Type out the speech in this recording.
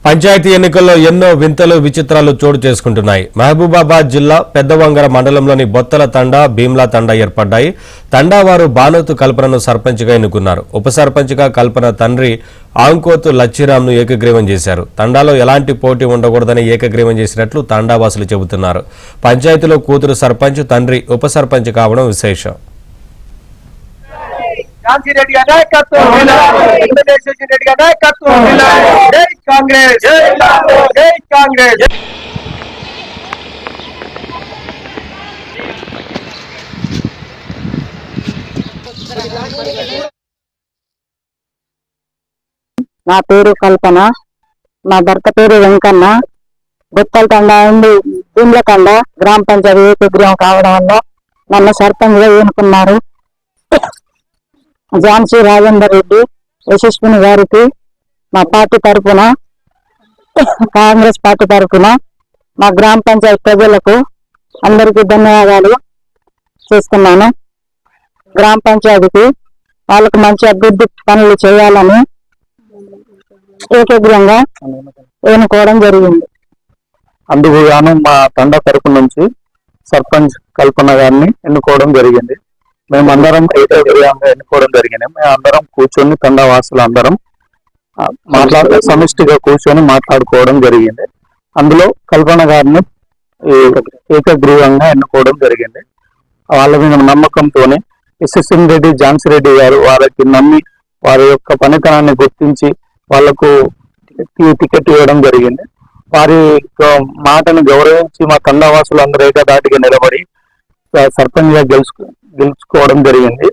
పంచాయతీ ఎన్నికల్లో ఎన్నో వింతలు విచిత్రాలు చోటు చేసుకుంటున్నాయి. మహబూబాబాద్ జిల్లా పెద్దవంగర మండలంలోని బొత్తల తండా, భీమ్లా తండా ఏర్పడ్డాయి. తండా వారు బానోతు కల్పనను సర్పంచ్గా ఎన్నుకున్నారు. ఉప సర్పంచ్గా కల్పన తండ్రి ఆంకోతు లచ్చిరామ్ను ఏకగ్రీవం చేశారు. తండాలో ఎలాంటి పోటీ ఉండకూడదని ఏకగ్రీవం చేసినట్లు తండావాసులు చెబుతున్నారు. పంచాయతీలో కూతురు సర్పంచ్, తండ్రి ఉప సర్పంచ్ కావడం విశేషం. రెడ్డి నాయకత్వం రెడ్డి నాయకత్వం జై కాంగ్రెస్ జై కాంగ్రెస్. నా పేరు కల్పన, మా భర్త పేరు వెంకన్న. బొత్తల తండ అండి భీమ్ల తండ గ్రామ పంచాయతీ ఏకగ్రీవం కావడం వల్ల నన్ను సర్పంచ్గా ఎన్నుకున్నారు. ఝాన్సీ రాజేందర్ రెడ్డి యశస్విని గారికి మా పార్టీ తరఫున, కాంగ్రెస్ పార్టీ తరఫున మా గ్రామ పంచాయతీ ప్రజలకు అందరికీ ధన్యవాదాలు చేస్తున్నాను. గ్రామ పంచాయతీకి వాళ్ళకు మంచి అభివృద్ధి పనులు చేయాలని ఏకగ్రీవంగా ఎన్నుకోవడం జరిగింది. అందుకు గాను మా తండ తరపు నుంచి సర్పంచ్ కల్పన గారిని ఎన్నుకోవడం జరిగింది. మేమందరం ఏకగ్రీవంగా ఎన్నుకోవడం జరిగింది. మేము అందరం కూర్చొని తండావాసులు అందరం సమిష్టిగా కూర్చొని మాట్లాడుకోవడం జరిగింది. అందులో కల్పన గారిని ఏకగ్రీవంగా ఎన్నుకోవడం జరిగింది. వాళ్ళ మీద నమ్మకంతోనే యశస్విని రెడ్డి, ఝాన్సీ రెడ్డి గారు వారికి నమ్మి వారి యొక్క పనితనాన్ని గుర్తించి వాళ్లకు టికెట్ ఇవ్వడం జరిగింది. వారి మాటను గౌరవించి మా తండావాసులు అందరూ ఏకదాటిగా నిలబడి సర్పంచ్గా గెలుచుకోవడం జరిగింది.